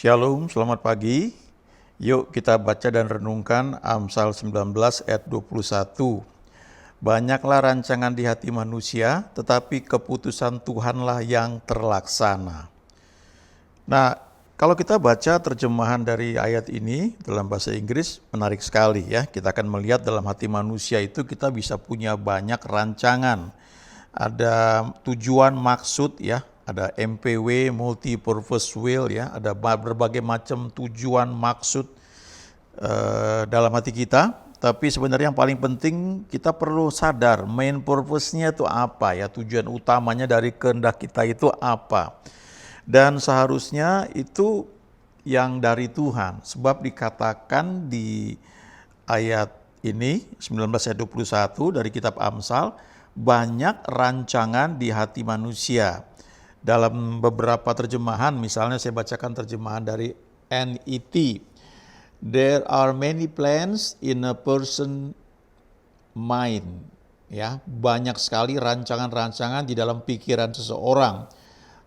Shalom, selamat pagi. Yuk kita baca dan renungkan Amsal 19 ayat 21. Banyaklah rancangan di hati manusia, tetapi keputusan Tuhanlah yang terlaksana. Nah, kalau kita baca terjemahan dari ayat ini dalam bahasa Inggris, menarik sekali ya. Kita akan melihat dalam hati manusia itu kita bisa punya banyak rancangan. Ada tujuan maksud ya, ada MPW, multi purpose will ya, ada berbagai macam tujuan maksud dalam hati kita. Tapi sebenarnya yang paling penting kita perlu sadar main purpose-nya itu apa ya, tujuan utamanya dari kehendak kita itu apa. Dan seharusnya itu yang dari Tuhan, sebab dikatakan di ayat ini 19 ayat 21 dari kitab Amsal, banyak rancangan di hati manusia. Dalam beberapa terjemahan, misalnya saya bacakan terjemahan dari NET. There are many plans in a person mind. Ya, banyak sekali rancangan-rancangan di dalam pikiran seseorang.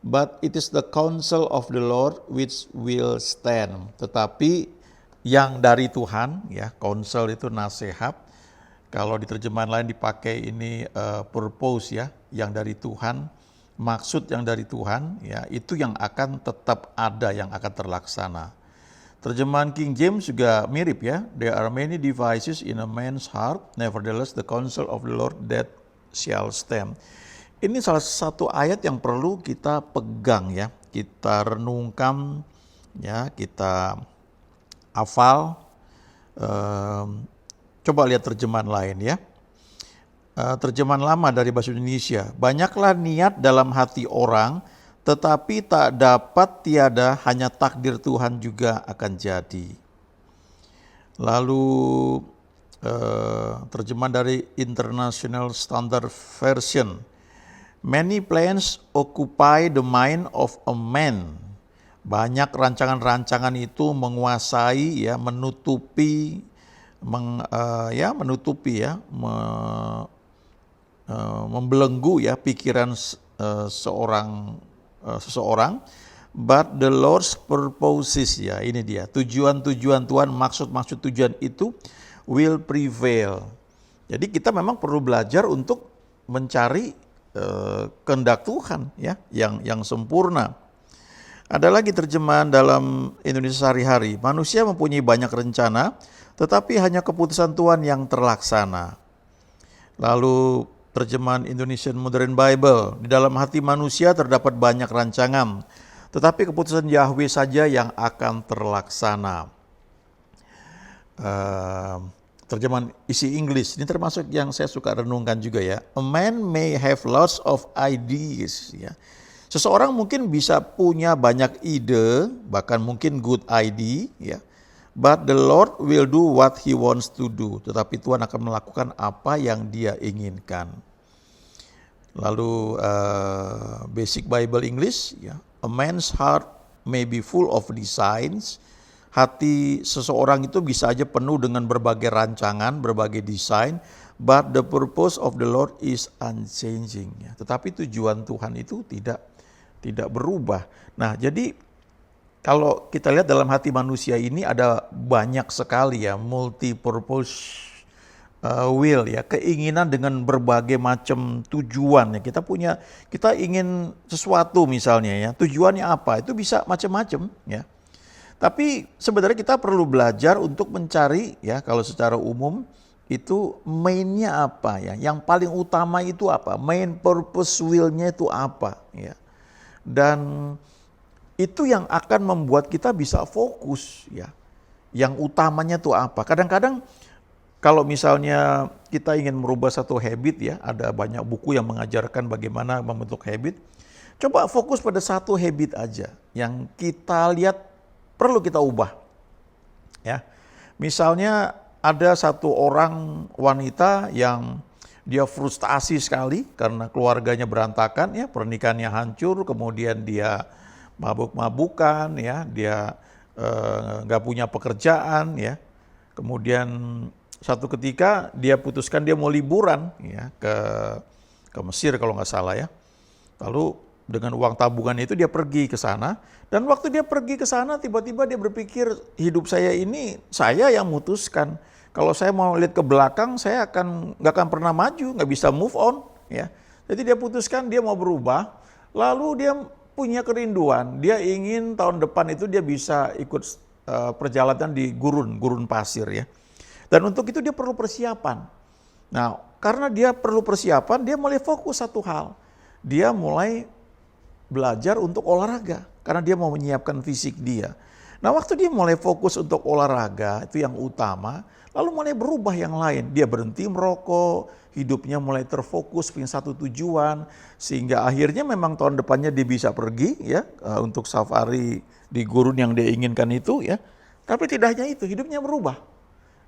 But it is the counsel of the Lord which will stand. Tetapi yang dari Tuhan, ya, counsel itu nasihat. Kalau di terjemahan lain dipakai ini purpose ya, yang dari Tuhan, maksud yang dari Tuhan, ya, itu yang akan tetap ada, yang akan terlaksana. Terjemahan King James juga mirip ya. There are many devices in a man's heart, nevertheless the counsel of the Lord that shall stand. Ini salah satu ayat yang perlu kita pegang ya, kita renungkan ya, kita hafal. Coba lihat terjemahan lain ya. Terjemahan lama dari bahasa Indonesia. Banyaklah niat dalam hati orang, tetapi tak dapat tiada, hanya takdir Tuhan juga akan jadi. Lalu terjemahan dari International Standard Version. Many plans occupy the mind of a man. Banyak rancangan-rancangan itu menguasai ya, menutupi membelenggu ya pikiran seseorang. But the Lord's purposes, ya ini dia, tujuan-tujuan Tuhan, maksud-maksud tujuan itu will prevail. Jadi kita memang perlu belajar untuk mencari kehendak Tuhan ya, yang sempurna. Ada lagi terjemahan dalam Indonesia sehari-hari. Manusia mempunyai banyak rencana, tetapi hanya keputusan Tuhan yang terlaksana. Lalu terjemahan Indonesian Modern Bible. Di dalam hati manusia terdapat banyak rancangan, tetapi keputusan Yahweh saja yang akan terlaksana. Terjemahan isi Inggris, ini termasuk yang saya suka renungkan juga ya. A man may have lots of ideas ya. Seseorang mungkin bisa punya banyak ide, bahkan mungkin good idea ya. But the Lord will do what he wants to do. Tetapi Tuhan akan melakukan apa yang dia inginkan. Lalu Basic Bible English ya. A man's heart may be full of designs. Hati seseorang itu bisa aja penuh dengan berbagai rancangan, berbagai desain, but the purpose of the Lord is unchanging. Ya. Tetapi tujuan Tuhan itu tidak berubah. Nah, jadi kalau kita lihat dalam hati manusia ini ada banyak sekali ya multi purpose will ya, keinginan dengan berbagai macam tujuan ya. Kita ingin sesuatu misalnya ya, tujuannya apa? Itu bisa macam-macam ya. Tapi sebenarnya kita perlu belajar untuk mencari ya, kalau secara umum itu mainnya apa ya, yang paling utama itu apa, main purpose will-nya itu apa ya. Dan itu yang akan membuat kita bisa fokus ya, yang utamanya itu apa. Kadang-kadang kalau misalnya kita ingin merubah satu habit ya, ada banyak buku yang mengajarkan bagaimana membentuk habit. Coba fokus pada satu habit aja yang kita lihat perlu kita ubah. Ya. Misalnya ada satu orang wanita yang dia frustasi sekali karena keluarganya berantakan ya, pernikahannya hancur, kemudian dia mabuk-mabukan ya, dia nggak punya pekerjaan ya. Kemudian satu ketika dia putuskan dia mau liburan ya ke Mesir kalau nggak salah ya. Lalu dengan uang tabungan itu dia pergi ke sana, dan waktu dia pergi ke sana tiba-tiba dia berpikir, hidup saya ini saya yang mutuskan. Kalau saya mau lihat ke belakang, saya nggak akan pernah maju, nggak bisa move on, ya. Jadi dia putuskan dia mau berubah, lalu dia punya kerinduan, dia ingin tahun depan itu dia bisa ikut perjalanan di gurun pasir, ya. Dan untuk itu dia perlu persiapan. Nah, karena dia perlu persiapan, dia mulai fokus satu hal. Dia mulai belajar untuk olahraga, karena dia mau menyiapkan fisik dia. Nah, waktu dia mulai fokus untuk olahraga, itu yang utama, lalu mulai berubah yang lain. Dia berhenti merokok, hidupnya mulai terfokus, punya satu tujuan, sehingga akhirnya memang tahun depannya dia bisa pergi ya untuk safari di gurun yang dia inginkan itu ya. Tapi tidak hanya itu, hidupnya berubah.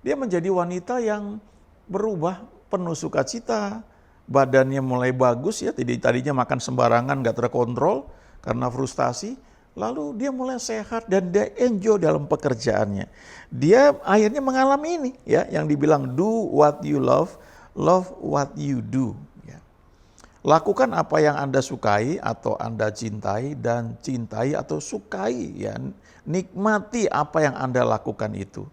Dia menjadi wanita yang berubah, penuh sukacita, badannya mulai bagus ya, tadinya makan sembarangan, gak terkontrol karena frustasi, lalu dia mulai sehat dan dia enjoy dalam pekerjaannya. Dia akhirnya mengalami ini ya, yang dibilang do what you love, love what you do. Ya. Lakukan apa yang Anda sukai atau Anda cintai, dan cintai atau sukai ya, nikmati apa yang Anda lakukan itu.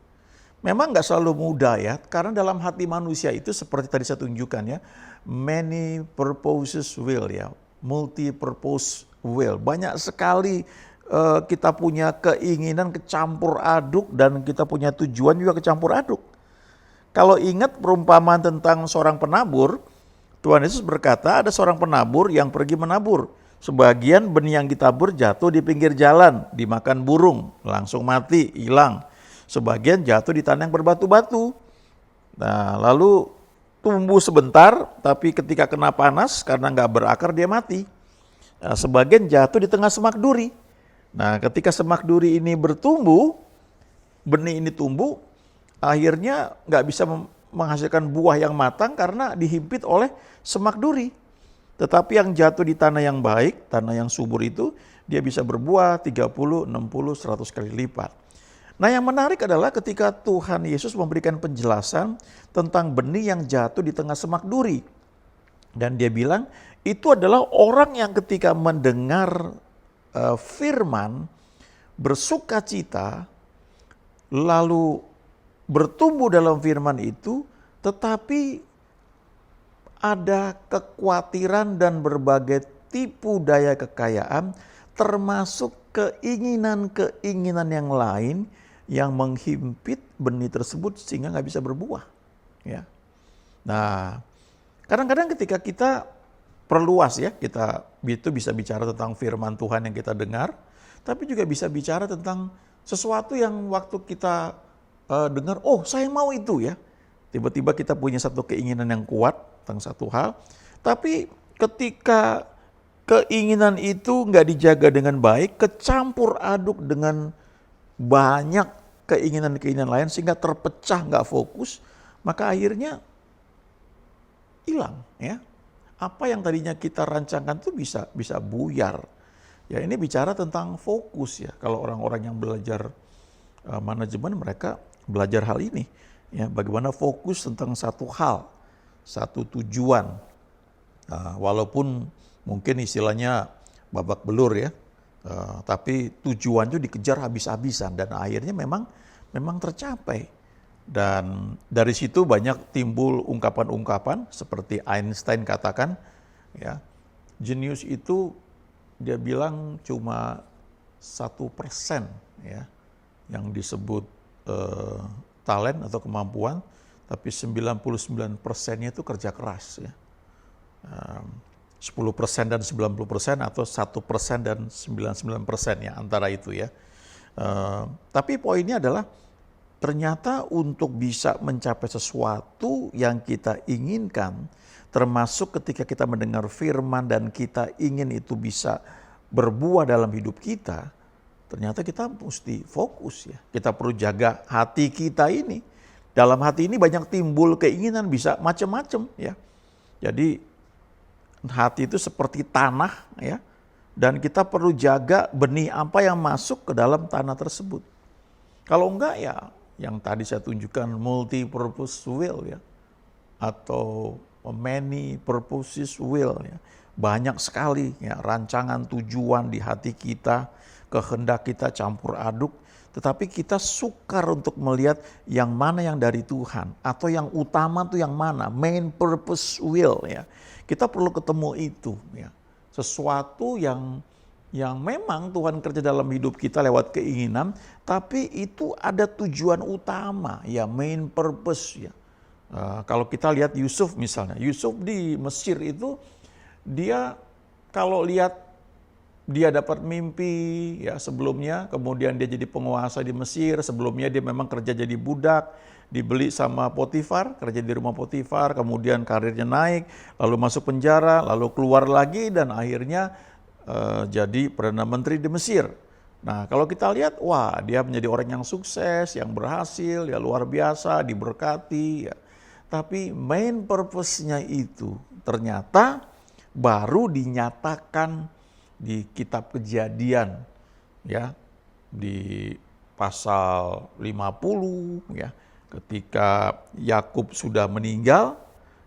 Memang nggak selalu mudah ya, karena dalam hati manusia itu seperti tadi saya tunjukkan ya, many purposes will ya, multi-purpose will. Banyak sekali kita punya keinginan kecampur aduk dan kita punya tujuan juga kecampur aduk. Kalau ingat perumpamaan tentang seorang penabur, Tuhan Yesus berkata ada seorang penabur yang pergi menabur. Sebagian benih yang ditabur jatuh di pinggir jalan, dimakan burung, langsung mati, hilang. Sebagian jatuh di tanah yang berbatu-batu. Nah, lalu tumbuh sebentar, tapi ketika kena panas karena nggak berakar dia mati. Nah, sebagian jatuh di tengah semak duri. Nah, ketika semak duri ini bertumbuh, benih ini tumbuh, akhirnya nggak bisa menghasilkan buah yang matang karena dihimpit oleh semak duri. Tetapi yang jatuh di tanah yang baik, tanah yang subur itu, dia bisa berbuah 30, 60, 100 kali lipat. Nah, yang menarik adalah ketika Tuhan Yesus memberikan penjelasan tentang benih yang jatuh di tengah semak duri. Dan dia bilang, itu adalah orang yang ketika mendengar firman, bersukacita, lalu bertumbuh dalam firman itu, tetapi ada kekhawatiran dan berbagai tipu daya kekayaan, termasuk keinginan-keinginan yang lain yang menghimpit benih tersebut sehingga nggak bisa berbuah. Ya. Nah, kadang-kadang ketika kita perluas ya, kita itu bisa bicara tentang firman Tuhan yang kita dengar, tapi juga bisa bicara tentang sesuatu yang waktu kita dengar, oh saya mau itu ya. Tiba-tiba kita punya satu keinginan yang kuat tentang satu hal, tapi ketika keinginan itu nggak dijaga dengan baik, kecampur aduk dengan banyak keinginan-keinginan lain sehingga terpecah, nggak fokus, maka akhirnya hilang ya. Apa yang tadinya kita rancangkan itu bisa buyar. Ya, ini bicara tentang fokus ya. Kalau orang-orang yang belajar manajemen, mereka belajar hal ini ya, bagaimana fokus tentang satu hal, satu tujuan. Walaupun mungkin istilahnya babak belur ya, tapi tujuan itu dikejar habis-habisan dan akhirnya memang tercapai. Dan dari situ banyak timbul ungkapan-ungkapan seperti Einstein katakan ya, jenius itu dia bilang cuma 1% ya yang disebut talent atau kemampuan, tapi 99%-nya itu kerja keras ya. 10% dan 90% atau 1% dan 99% ya, antara itu ya. Tapi poinnya adalah ternyata untuk bisa mencapai sesuatu yang kita inginkan, termasuk ketika kita mendengar firman dan kita ingin itu bisa berbuah dalam hidup kita, ternyata kita mesti fokus ya. Kita perlu jaga hati kita ini. Dalam hati ini banyak timbul keinginan, bisa macam-macam ya. Jadi hati itu seperti tanah ya, dan kita perlu jaga benih apa yang masuk ke dalam tanah tersebut. Kalau enggak ya, yang tadi saya tunjukkan multi-purpose will ya, atau many purposes will ya, banyak sekali ya rancangan tujuan di hati kita, kehendak kita campur aduk, tetapi kita sukar untuk melihat yang mana yang dari Tuhan atau yang utama tuh yang mana, main purpose will ya. Kita perlu ketemu itu ya. Sesuatu yang memang Tuhan kerja dalam hidup kita lewat keinginan, tapi itu ada tujuan utama ya, main purpose ya. Kalau kita lihat Yusuf misalnya, Yusuf di Mesir itu dia kalau lihat dia dapat mimpi ya sebelumnya, kemudian dia jadi penguasa di Mesir, sebelumnya dia memang kerja jadi budak, dibeli sama Potifar, kerja di rumah Potifar, kemudian karirnya naik, lalu masuk penjara, lalu keluar lagi dan akhirnya jadi Perdana Menteri di Mesir. Nah kalau kita lihat, wah dia menjadi orang yang sukses, yang berhasil, ya luar biasa, diberkati ya. Tapi main purpose-nya itu ternyata baru dinyatakan di kitab Kejadian ya, di pasal 50 ya, ketika Yakub sudah meninggal,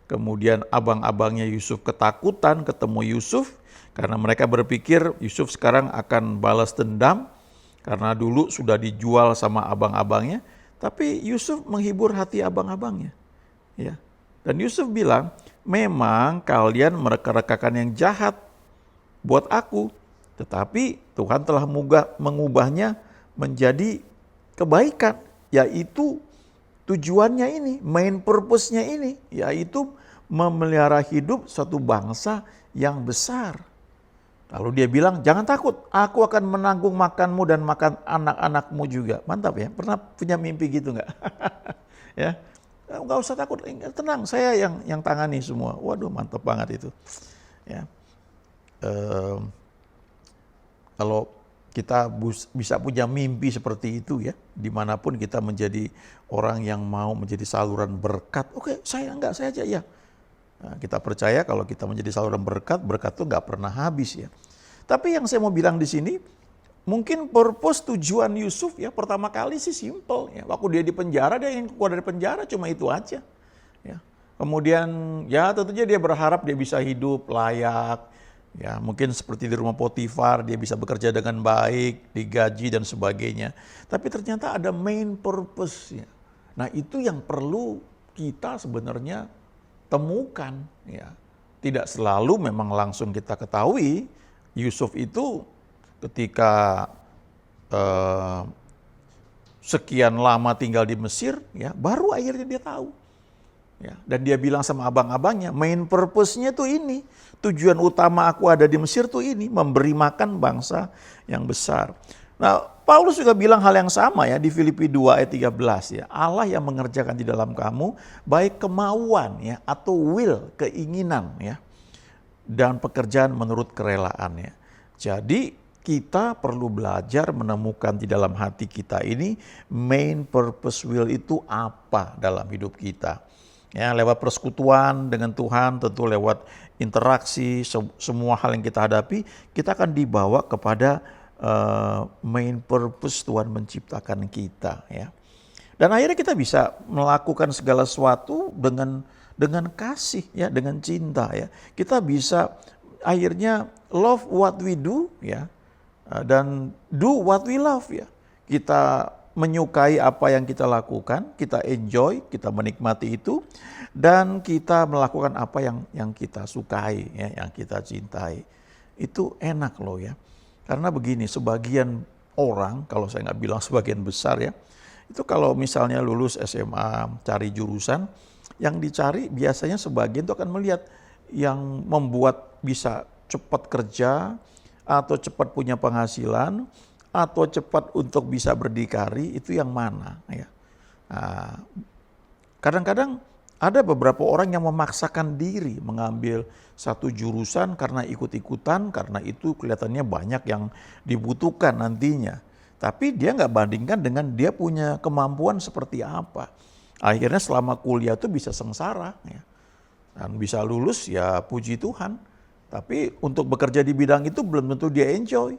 kemudian abang-abangnya Yusuf ketakutan ketemu Yusuf karena mereka berpikir Yusuf sekarang akan balas dendam karena dulu sudah dijual sama abang-abangnya, tapi Yusuf menghibur hati abang-abangnya. Ya. Dan Yusuf bilang, memang kalian mereka-rekakan yang jahat buat aku, tetapi Tuhan telah mengubahnya menjadi kebaikan, yaitu tujuannya ini, main purpose-nya ini, yaitu memelihara hidup satu bangsa yang besar. Lalu dia bilang, jangan takut, aku akan menanggung makanmu dan makan anak-anakmu juga. Mantap ya, pernah punya mimpi gitu nggak? Ya. Nggak usah takut, tenang, saya yang tangani semua. Waduh, mantap banget itu. Ya, kalau kita bisa punya mimpi seperti itu ya, dimanapun kita menjadi orang yang mau menjadi saluran berkat. Oke, saya aja ya. Nah, kita percaya kalau kita menjadi saluran berkat, berkat itu nggak pernah habis ya. Tapi yang saya mau bilang di sini, mungkin purpose tujuan Yusuf ya pertama kali sih simple ya. Waktu dia di penjara, dia ingin keluar dari penjara, cuma itu aja. Ya. Kemudian ya tentunya dia berharap dia bisa hidup layak. Ya, mungkin seperti di rumah Potifar dia bisa bekerja dengan baik, digaji dan sebagainya. Tapi ternyata ada main purpose ya. Nah, itu yang perlu kita sebenarnya temukan ya. Tidak selalu memang langsung kita ketahui Yusuf itu ketika sekian lama tinggal di Mesir, ya baru akhirnya dia tahu. Ya, dan dia bilang sama abang-abangnya, main purpose-nya tuh ini, tujuan utama aku ada di Mesir tuh ini, memberi makan bangsa yang besar. Nah, Paulus juga bilang hal yang sama ya di Filipi 2 ayat 13 ya. Allah yang mengerjakan di dalam kamu baik kemauan ya atau will, keinginan ya, dan pekerjaan menurut kerelaan ya. Jadi kita perlu belajar menemukan di dalam hati kita ini main purpose will itu apa dalam hidup kita. Ya, lewat persekutuan dengan Tuhan, tentu lewat interaksi, semua hal yang kita hadapi, kita akan dibawa kepada main purpose Tuhan menciptakan kita ya. Dan akhirnya kita bisa melakukan segala sesuatu dengan kasih ya, dengan cinta ya. Kita bisa akhirnya love what we do ya, dan do what we love ya. Kita menyukai apa yang kita lakukan, kita enjoy, kita menikmati itu, dan kita melakukan apa yang kita sukai ya, yang kita cintai. Itu enak loh ya. Karena begini, sebagian orang, kalau saya nggak bilang sebagian besar ya, itu kalau misalnya lulus SMA cari jurusan, yang dicari biasanya sebagian itu akan melihat yang membuat bisa cepat kerja, atau cepat punya penghasilan, atau cepat untuk bisa berdikari, itu yang mana ya. Nah, kadang-kadang ada beberapa orang yang memaksakan diri mengambil satu jurusan karena ikut-ikutan, karena itu kelihatannya banyak yang dibutuhkan nantinya. Tapi dia nggak bandingkan dengan dia punya kemampuan seperti apa. Akhirnya selama kuliah itu bisa sengsara ya. Dan bisa lulus ya puji Tuhan. Tapi untuk bekerja di bidang itu belum tentu dia enjoy.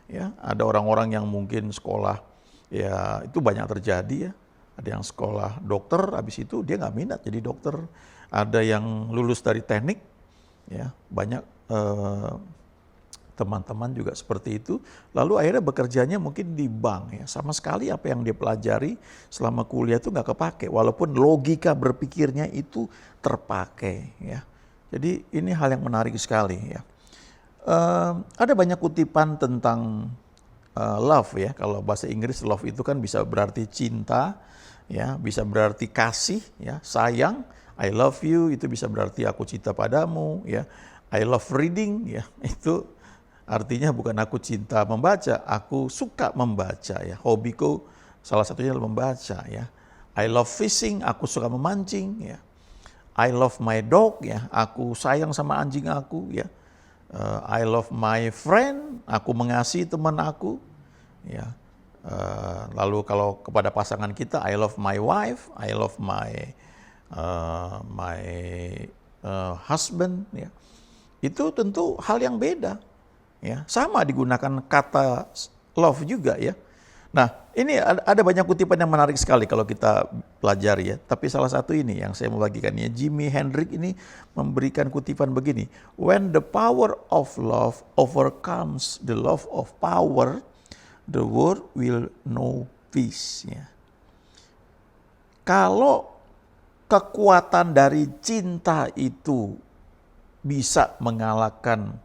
Ya, ada orang-orang yang mungkin sekolah, ya itu banyak terjadi ya. Ada yang sekolah dokter, habis itu dia nggak minat jadi dokter. Ada yang lulus dari teknik, ya banyak eh, teman-teman juga seperti itu, lalu akhirnya bekerjanya mungkin di bank ya, sama sekali apa yang dia pelajari selama kuliah itu nggak kepake, walaupun logika berpikirnya itu terpakai ya. Jadi ini hal yang menarik sekali ya. Ada banyak kutipan tentang love ya, kalau bahasa Inggris love itu kan bisa berarti cinta ya, bisa berarti kasih ya, sayang, I love you itu bisa berarti aku cinta padamu ya, I love reading ya, itu artinya bukan aku cinta membaca, aku suka membaca ya. Hobiku salah satunya adalah membaca ya. I love fishing, aku suka memancing ya. I love my dog ya, aku sayang sama anjing aku ya. I love my friend, aku mengasihi teman aku ya. Lalu kalau kepada pasangan kita, I love my wife, I love my husband ya. Itu tentu hal yang beda. Ya, sama digunakan kata love juga ya. Nah, ini ada banyak kutipan yang menarik sekali kalau kita pelajari ya. Tapi salah satu ini yang saya mau bagikannya, Jimi Hendrix ini memberikan kutipan begini. When the power of love overcomes the love of power, the world will know peace. Ya. Kalau kekuatan dari cinta itu bisa mengalahkan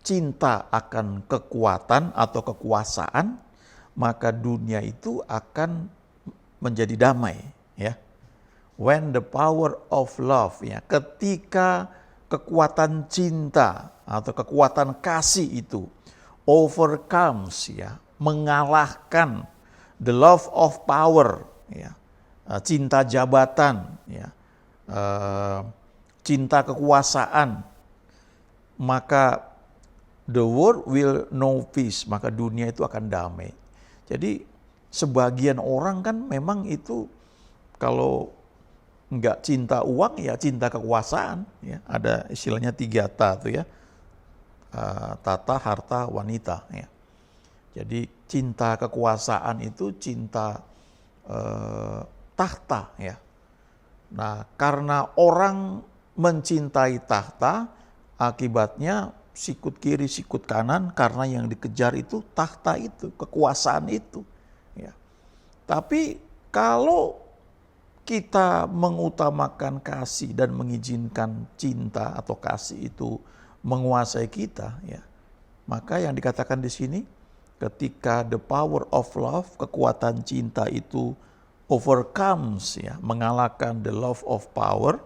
cinta akan kekuatan atau kekuasaan, maka dunia itu akan menjadi damai ya. When the power of love ya, ketika kekuatan cinta atau kekuatan kasih itu overcomes ya, mengalahkan the love of power ya, cinta jabatan ya, cinta kekuasaan, maka the world will know peace, maka dunia itu akan damai. Jadi sebagian orang kan memang itu kalau nggak cinta uang ya cinta kekuasaan. Ya. Ada istilahnya 3 ta tuh ya, tata, harta, wanita. Ya. Jadi cinta kekuasaan itu cinta tahta ya. Nah karena orang mencintai tahta, akibatnya sikut kiri, sikut kanan, karena yang dikejar itu tahta itu, kekuasaan itu. Ya. Tapi kalau kita mengutamakan kasih dan mengizinkan cinta atau kasih itu menguasai kita, ya, maka yang dikatakan di sini, ketika the power of love, kekuatan cinta itu overcomes, ya, mengalahkan the love of power,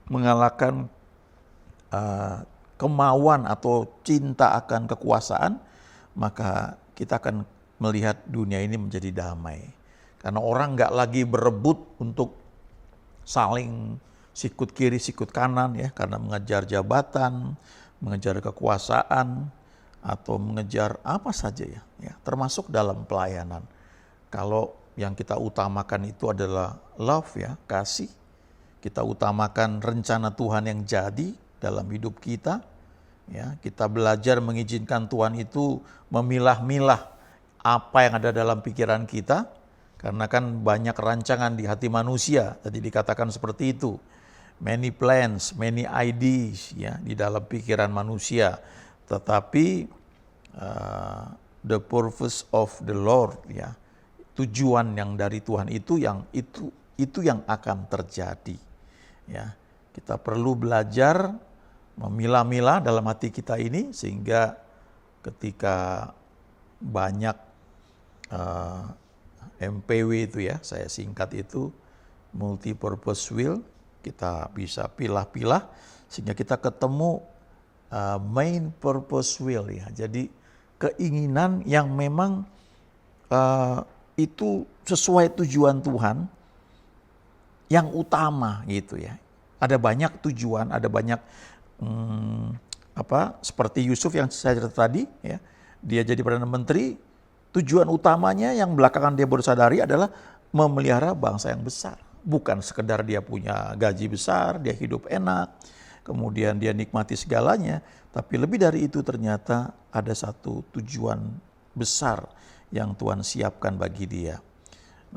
mengalahkan kemauan atau cinta akan kekuasaan, maka kita akan melihat dunia ini menjadi damai. Karena orang nggak lagi berebut untuk saling sikut kiri, sikut kanan ya, karena mengejar jabatan, mengejar kekuasaan, atau mengejar apa saja ya, termasuk dalam pelayanan. Kalau yang kita utamakan itu adalah love ya, kasih, kita utamakan rencana Tuhan yang jadi dalam hidup kita, ya, kita belajar mengizinkan Tuhan itu memilah-milah apa yang ada dalam pikiran kita, karena kan banyak rancangan di hati manusia, tadi dikatakan seperti itu. Many plans, many ideas ya di dalam pikiran manusia, tetapi the purpose of the Lord ya, tujuan yang dari Tuhan itu yang akan terjadi. Ya, kita perlu belajar memilah-milah dalam hati kita ini, sehingga ketika banyak MPW itu ya, saya singkat itu, multi-purpose will, kita bisa pilah-pilah sehingga kita ketemu main purpose will ya. Jadi keinginan yang memang itu sesuai tujuan Tuhan yang utama gitu ya. Ada banyak tujuan, ada banyak seperti Yusuf yang saya cerita tadi ya. Dia jadi Perdana Menteri, tujuan utamanya yang belakangan dia baru sadari adalah memelihara bangsa yang besar. Bukan sekedar dia punya gaji besar, dia hidup enak, kemudian dia nikmati segalanya, tapi lebih dari itu ternyata ada satu tujuan besar yang Tuhan siapkan bagi dia.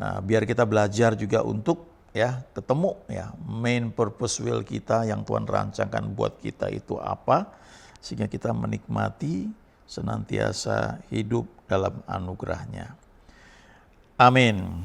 Nah, biar kita belajar juga untuk ya, ketemu ya main purpose will kita yang Tuhan rancangkan buat kita itu apa, sehingga kita menikmati senantiasa hidup dalam anugerah-Nya. Amin.